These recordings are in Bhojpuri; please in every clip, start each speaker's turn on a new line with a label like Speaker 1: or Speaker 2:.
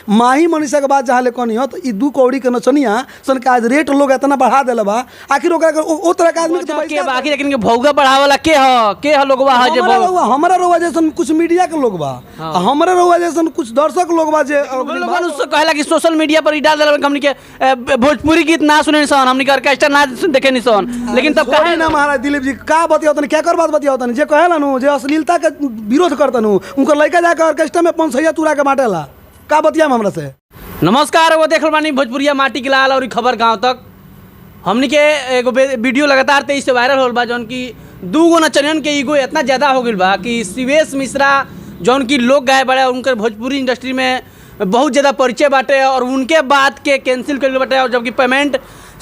Speaker 1: माही मनीषा के बाद जहाँ ले कहनी हो तो ई 2 कौड़ी के नचनिया सन के आज रेट लोग इतना बढ़ा देले बा। आखिर ओकरा ओ तरह के आदमी के तो
Speaker 2: के बाकी लेकिन भौगा बढ़ावला के ह लोगवा ह जे
Speaker 1: हमरा रउआ जैसन कुछ मीडिया के लोग बा, हमरा रउआ जैसन कुछ दर्शक लोग बा जे
Speaker 2: लोगन उससे कहला कि सोशल मीडिया पर डाल देला हमनी के भोजपुरी गीत ना सुने सन, हमनी के ऑर्केस्ट्रा ना देखे नि सन। लेकिन तब
Speaker 1: कहे ना महाराज दिलीप जी का बतिया तनी क्या कर बात बतिया तनी जे कहेला नु जे अश्लीलता के विरोध करतन उनकर लइका जाके ऑर्केस्ट्रा में 5 तुरा के बाटेला का बतिया हमरा से।
Speaker 2: नमस्कार, वो देख बानी भोजपुरिया माटी के लाल और खबर गांव तक। हमनी के एगो वीडियो लगातार 23 से वायरल होल बा जौन की 2 गो नचनियन के ईगो इतना ज़्यादा हो गई बा कि शिवेश मिश्रा जौन की लोग गाए बड़े उनकर भोजपुरी इंडस्ट्री में बहुत ज़्यादा परिचय बाटे और उनके बात के कैंसिल कर बाटे और जबकि पेमेंट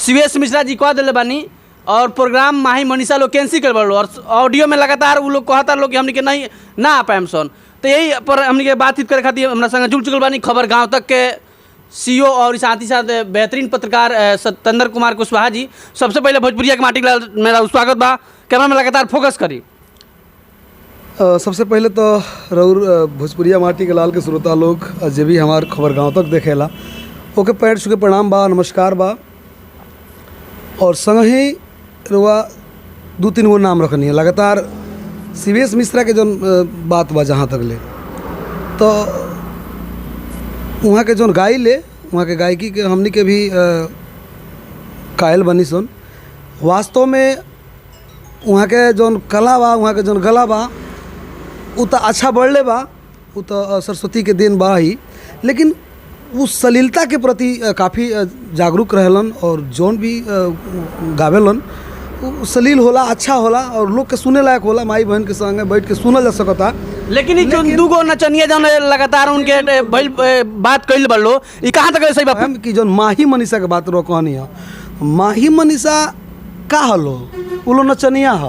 Speaker 2: शिवेश मिश्रा जी कह दिले बानी और प्रोग्राम माही मनीषा लोग कैंसिल कर बड़ो और ऑडियो में लगातार वो लोग कहता लोग कि हमनी के नहीं ना आ पाएम सन। तो यही पर हमनी के बातचीत करे खातिर हमरा संग जुड़ चुकल बानी खबर गांव तक के सीईओ और साथ ही साथ बेहतरीन पत्रकार सत्येंद्र कुमार कुशवाहा जी। सबसे पहले भोजपुरिया के माटी के लाल मेरा स्वागत बा, कैमरा में लगातार फोकस करी।
Speaker 1: सबसे पहले तो रउर भोजपुरिया माटी के लाल के श्रोता लोग जे भी हमार खबर गांव तक देखेला ओके पैर छू के प्रणाम बा, नमस्कार बा। और संग ही रुआ 2-3 गो नाम रखनी है लगातार शिवेश मिश्रा के जौन बात बा जहाँ तक ले तो वहाँ के जौन गाई ले वहाँ के गायकी के हमनी के भी कायल बनी सुन। वास्तव में वहाँ के जौन कला बा वहाँ के जौन गला बा वो तो अच्छा बढ़ले बा, वो तो सरस्वती के देन बा ही, लेकिन वो सलीलता के प्रति काफ़ी जागरूक रहलन और जौन भी गावेलन सलील होला, अच्छा होला और लोग के सुने लायक होला, माई बहन के संगे बैठ के सुनल जा सकता।
Speaker 2: लेकिन जो 2 गो नचनिया जौन लगातार उनके बात कइल बड़लो ई कहाँ तक सही बात
Speaker 1: कि जौन माही मनीषा के बात रो कहनी है, माही मनीषा का हलो वो लो नचनिया हो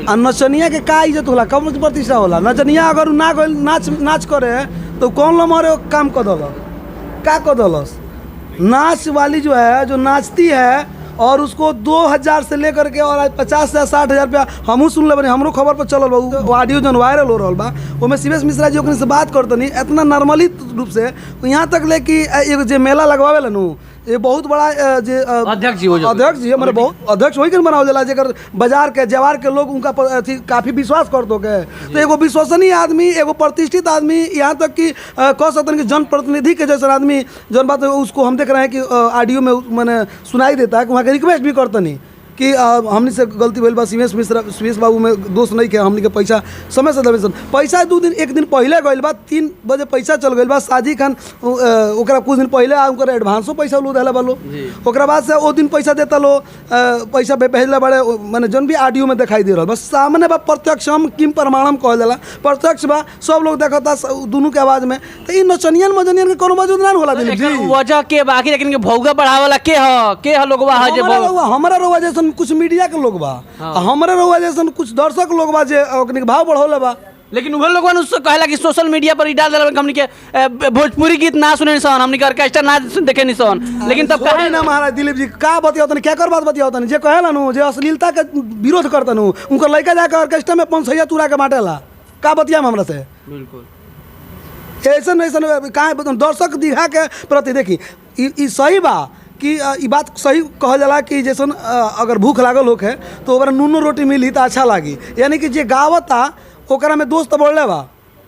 Speaker 1: आ नचनिया के का इज्जत होला, कम प्रतिष्ठा होला। नचनिया अगर ना गइल नाच करे तो कौन लो मारे काम कर दल का कर दलस। नाच वाली जो है जो नाचती है और उसको 2000 से लेकर के और 50 से 60,000 रुपया हमहूँ सुन ले बनी, हमरो खबर पर चलल बा वो ऑडियो जौन वायरल हो रहा बा उसमें शिवेश मिश्रा जी ओकरे से बात करतनी इतना नॉर्मली रूप से यहाँ तक ले कि एगो जे मेला लगवावे ला नु ये बहुत बड़ा जे
Speaker 2: अध्यक्ष जी
Speaker 1: हमारे बहुत अध्यक्ष वही के बनावल जाला जेकर बाजार के जवार के लोग उनका काफ़ी विश्वास करतो के। तो एगो विश्वसनीय आदमी एगो प्रतिष्ठित आदमी यहाँ तक कि कह सकते हैं कि जनप्रतिनिधि के जैसा आदमी जौन बात उसको हम देख रहे हैं कि ऑडियो में मैंने सुनाई देता है कि वहाँ के रिक्वेस्ट भी करतनी कि हमनी से गलती भइल बा, शिवेश बाबू में दोष नहीं के हमनी के पैसा समय से देवे पैसा 1 दिन पहले गइल बा, 3 बजे पैसा चल गइल बा। साजी खान ओकरा कुछ दिन पहले उनकर एडवांसो पैसा लो देला बालो, ओकरा बाद से वो दिन पैसा देता लो पैसा भेजले बड़े माने जौन भी ऑडियो में दिखाई दे रहा बस सामने बा, प्रत्यक्ष हम किम प्रमाणम कहल जाला, प्रत्यक्ष बा, सब लोग देखता दोनों के आवाज में। तो इ नचनियन मजनियन के कोनो मौजूद ना होला दिलीप जी
Speaker 2: वजह के बाकी लेकिन भौगा बढ़ावला के ह लोगवा ह जे
Speaker 1: हमरा रउआ जैसन कुछ मीडिया के लोग बा, हमरा रउआ जैसन कुछ दर्शक लोग बा जे ओकनी के भाव बढ़ौले बा।
Speaker 2: लेकिन उहे लोगन उससे कहला कि सोशल मीडिया पर डाल देला हमनी के भोजपुरी गीत ना सुने सन, हमनी के ऑर्केस्ट्रा ना देखे नि सन। लेकिन तब
Speaker 1: कहे ना महाराज दिलीप जी का बतिया तनी क्या कर बात बतिया तनी जे कहेला नु जे अश्लीलता के विरोध करतन उनकर लइका जाके ऑर्केस्ट्रा में 5 तुरा के बाटेला का बतिया हमरा से।
Speaker 2: बिल्कुल
Speaker 1: ऐसन ऐसन काहे दर्शक दिखा के प्रति देखी ई सही बा कि ई बात सही कहल जाला कि जैसन अगर भूख लागल होके तो ओकरा नूनो रोटी मिली तो अच्छा लागी, यानी कि जे गावता ओकरा में दोस्त बढ़ले बा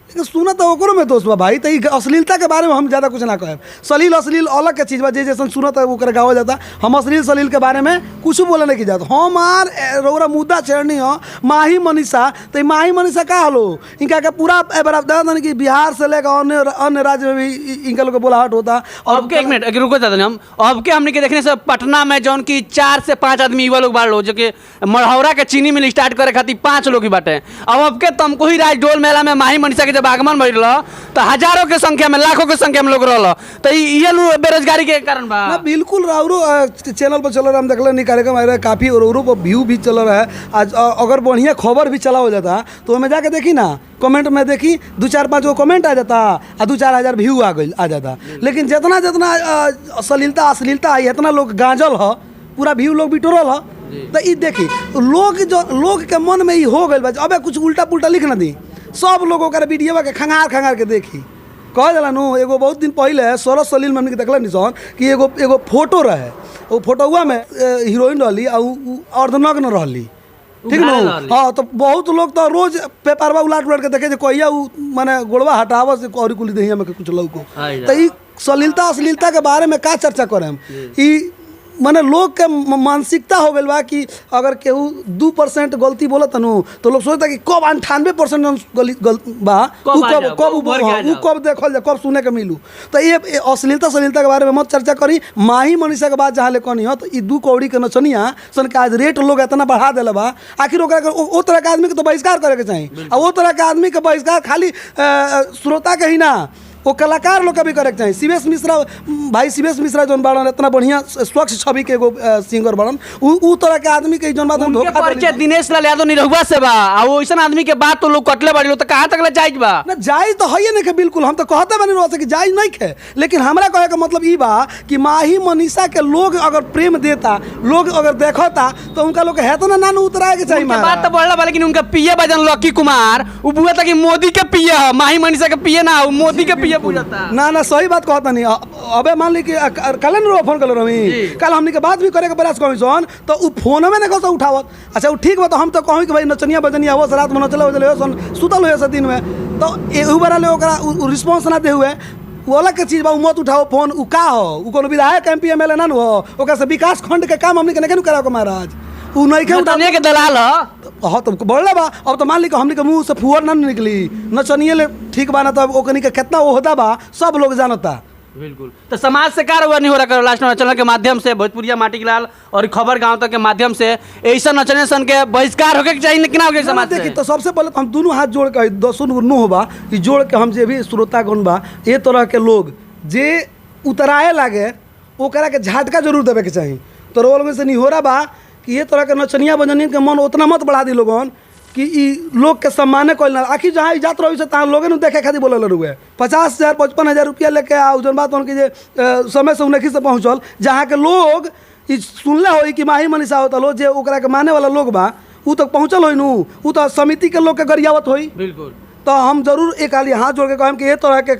Speaker 1: लेकिन सुना तो ओकरो में दोस्त बा भाई। तो अश्लीलता के बारे में हम ज़्यादा कुछ ना कहे, सलील अश्लील अलग के चीज़ बा, जे जैसन सुनत है ओकरा गावल जाता। हम अश्लील सलील के बारे में कुछ बोले नहीं की जाता। हमार रौरा मुद्दा छेड़नी हो माही मनीषा, तो माही मनीषा का हलो इनका के पूरा बराबर कि बिहार से लेकर अन्य राज्य में भी इनका लोग बुलाहट होता।
Speaker 2: और एक मिनट रुको चाहते हम अब के हमने के देखने से पटना में जौन की 4 से 5 आदमी युवा लोग बाढ़ जो कि मढ़ौरा के चीनी मिल स्टार्ट करे खातिर 5 लोग ही बाटे। अब के तुमको ही राजडोल मेला में माही मनीषा के आगमन भइल तो हजारों के संख्या में लाखों के संख्या में लोग रह तो ये बेरोजगारी के कारण बा
Speaker 1: ना। बिल्कुल राउरो चैनल पर चल रहा हम देखल नहीं कार्यक्रम आ रहा है काफ़ी और पर व्यू भी चल रहा है। आज अगर बढ़िया खबर भी चला हो जाता तो हमें जाके देखी ना कमेंट में देखी 2-4-5 गो कमेंट आ जाता और 2-4 हज़ार व्यू आ जाता। लेकिन जितना जितना अश्लीलता आई इतना लोग गांजल ह पूरा व्यू लोग बिटोरल ह। तो ये देखी लोग के मन में ये हो गई अब कुछ उल्टा पुल्टा लिख ना दी, सब लोगों का वीडियो के खंगार के देखी कह जाला नु एगो बहुत दिन पहले सरस सलील में हमने देखल निसन कि एगो फोटो रहे, वो फोटोवा में हीरोइन रहली आ अर्धनग्न रहली, ठीक न। हाँ, तो बहुत लोग तो रोज पेपरवा उलाट के देखे जे कहिया उ माने गोड़वा हटाव से और कुली देहिया में कुछ लौको। तो ई सलीलता अश्लीलता के बारे में का चर्चा करे हम, ई माने लोग के मानसिकता हो गई बा कि अगर केहू 2% गलती बोलत नु तो लोग सोचता कि कब 98% बा कब देखल जाए, कब सुने के मिलू। तो ये अश्लीलता सलीलता के बारे में मत चर्चा करी। माही मनीषा के बात जहाँ ले कहनी हो तो ई 2 कौड़ी के नचनिया सन के आज रेट लोग इतना बढ़ा दिले बा, आखिर वो तरह के आदमी के तो बहिष्कार करे के चाहिए। और वो तरह के आदमी के बहिष्कार खाली श्रोता के ही ना, वो कलाकार लोग का भी करे के चाहिए। शिवेश मिश्रा भाई, शिवेश मिश्रा जौन बाड़न इतना बढ़िया स्वच्छ छवि के एगो सिंगर बाड़न, उ तरह के आदमी के जौन बात हम धोखा
Speaker 2: परिचय दिनेश लाल यादव निरहुआ से बा, आ वो ऐसा आदमी के बात तो लोग कटले बाड़ी, तो कहाँ तक ले जायज बा?
Speaker 1: ना जायज तो है नहीं के, बिल्कुल हम तो कहते बनी रह कि जायज नहीं है, लेकिन हमरा कहे का मतलब ई बा कि माही मनीषा के लोग अगर प्रेम देता, लोग अगर देखता तो उनका लोग है तो ना उतराए के चाहिए।
Speaker 2: बात तो बढ़ला बा, लेकिन उनका पिए बजन लकी कुमार उ बुआ था कि मोदी के पिए है, माही मनीषा के पिए ना, मोदी के पिए बुझाता।
Speaker 1: ना सही बात कहता नहीं। अबे मान ली कि कल फोन कर रही, कल हमने के बात भी करे के प्रयास कमीशन तो उ फोन में ना उठावत। अच्छा वो ठीक बा, तो हम तो कहूँ कि भाई नचनिया बजनिया हो रात में नचले वचले सन सुतल हो दिन में, तो एहू बड़ा ले रिस्पॉन्स ना दे हुए वो अलग के चीज बा, मत उठाओ फोन। उ का हो, उ कोनो विधायक MP MLA ना हो, ओकरा से विकास खंड के काम हमने के नहीं कराओ महाराज, उ नहीं के उठाने
Speaker 2: के दलाल ह।
Speaker 1: हाँ तो बढ़ले बा। अब तो मान ली कि हमने के मुंह से फुहर ना निकली, नचनिए ले ठीक बा ना, तो ओकनी के कितना ओहदा बा सब लोग जानता।
Speaker 2: बिल्कुल। तो समाज से कार्य नहीं हो रहा करो लास्ट चैनल के माध्यम से, भोजपुरिया माटी के लाल और खबर गांव तक के माध्यम से ऐसा नचने सन के बहिष्कार होके चाहिए कि ना होके समाज से?
Speaker 1: देखिए, तो सबसे पहले हम दोनों हाथ जोड़ के 10 नु होबा ई जोड़ के हम जे भी श्रोतागण बा, ये तरह के लोग जे उतराए लागे ओकरा के झटका जरूर देवे के चाहिए। तो रोल से नहीं हो रहा बा कि ये तरह के नचनिया बजनिया के मन उतना मत बढ़ा दी लोगन कि ई लोग के सम्माने कोई ना। आखिर जहाँ जात रही से तहाँ लोग देखे खातिर बोले रुए 50,000 55,000 रुपया लेके आओ, जन बात उनकी जे समय से उन्हीं से पहुँचल, जहाँ के लोग ई सुनले हो कि माही मनीषा होता लो जे ओकरा के माने वाला लोग बा उ तक पहुँचल हो नू, उ तो समिति के लोग के गरियावत होई।
Speaker 2: बिल्कुल।
Speaker 1: तो हम जरूर एक आली हाथ जोड़ के कहम कि ये तरह के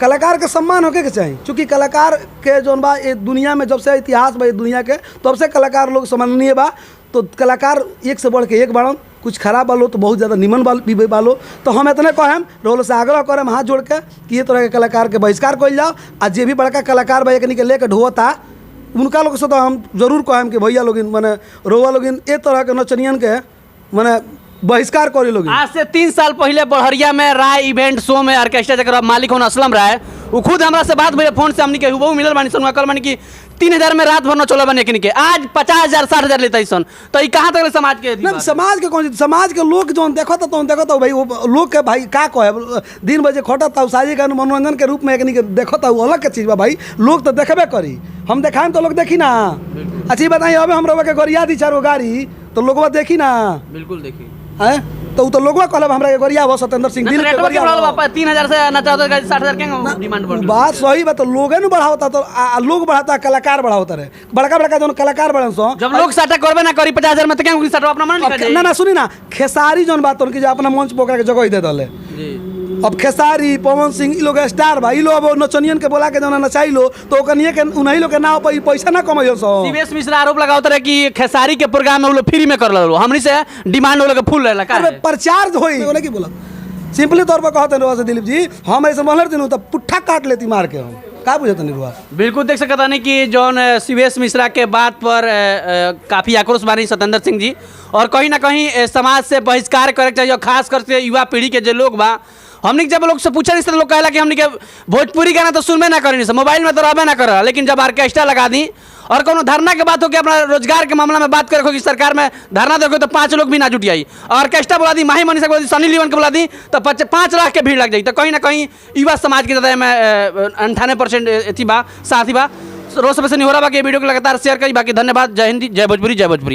Speaker 1: कलाकार के सम्मान होके के चाहिए, क्योंकि कलाकार के जौन बा ये दुनिया में जब से इतिहास बा दुनिया के तब से कलाकार लोग सम्माननीय बा। तो कलाकार एक से बढ़ के एक बाड़न, कुछ खराब बालो तो बहुत ज़्यादा निमन भी बालो। तो हम इतने कहम रोल से आग्रह करम हाथ जोड़ के कि ये तरह के कलाकार के बहिष्कार कइल जाओ। आ जे भी बड़का कलाकार बा एकनी के लेके ढोता उनका लोग से तो हम जरूर कहम कि भैया लोगिन माने रोवा लोगिन ए तरह के नचनियन के माने बहिष्कार करे लोग।
Speaker 2: आज से 3 साल पहले बड़हरिया में राय इवेंट शो में ऑर्केस्ट्रा जगह मालिक होना असलम राय, वो खुद हमरा से बात भैया फोन से हमनी के हुबहू मिलल बानी सन, कल बानी कि 3,000 में रात भर न चला बने के आज 50,000 60,000 लेता सन। तो ये कहाँ तक समाज के
Speaker 1: ना, समाज के कौन समाज के लोग जो देखता तो देखता भाई वो लोग के भाई का कहे दिन बजे खटता साजी का मनोरंजन के रूप में एकनी के देखता वो अलग के चीज बा भाई, लोग तो देखबे करी, हम देखाएम तो लोग देखी ना। अच्छी बताइए अब हम लोग के गरिया दी 4 गाड़ी तो लोगवा देखी ना।
Speaker 2: बिल्कुल देखी है
Speaker 1: तो लोगवा कहब हमरा के गरिया हो सत्येंद्र सिंह दिल के गरिया
Speaker 2: 3,000 से नचा 60,000 के डिमांड बढ़
Speaker 1: बात सही बात। तो लोग न बढ़ावता तो लोग बढ़ाता कलाकार बढ़ावता रहे, बड़का जो कलाकार बड़न सो
Speaker 2: जब लोग साटा करबे ना करी 50,000 में तो क्या साटा अपना मन लिखा जाए।
Speaker 1: ना सुनी ना, खेसारी जोन बात उनकी जो अपना मंच पोकरा के जगह दे दले जी। अब खेसारी पवन सिंह ई लोग स्टार बा, ई लोग नचनियन के बोला के जना नचाई लो तो ओकनिए के उन्हीं लोग के नाव पर पैसा ना कमाइयो सो।
Speaker 2: शिवेश मिश्रा आरोप लगावत रहे कि खेसारी के प्रोग्राम में वो लोग फ्री में कर लो, हमनी से डिमांड वो लोग फुल रहला का
Speaker 1: प्रचार होई बोले की बोला सिंपली तौर पर कहते हैं दिलीप जी हम ऐसे बोलर दिन तो पुट्ठा काट लेती मार के, हम का बुझते नहीं।
Speaker 2: बिल्कुल देख सकता नहीं कि जौन शिवेश मिश्रा के बात पर काफ़ी आक्रोश बानी सत्येंद्र सिंह जी, और कहीं ना कहीं समाज से बहिष्कार करे चाहिए, खास करके युवा पीढ़ी के जो लोग बा। हमने जब लोग से पूछा इस तरह लोग कहला कि हमने के भोजपुरी गाना तो सुनबे ना करें, मोबाइल में तो रहबे ना कर, लेकिन जब ऑर्केस्ट्रा लगा दी और कोनो धरना के बात हो कि अपना रोजगार के मामला में बात करे कि सरकार में धरना देखो तो 5 लोग भी ना जुट आई, ऑर्केस्ट्रा बुला दी, माही मनीषा बुला दी, सनी लियोन के बुला दी तो 5 लाख के भीड़ लग जाए। तो कहीं ना कहीं युवा समाज के ज़्यादा में 98% अथी बा साथी बा। रोज से नहीं हो रहा बाकी वीडियो को लगातार शेयर करी। बाकी धन्यवाद, जय हिंदी, जय भोजपुरी, जय भोजपुरी।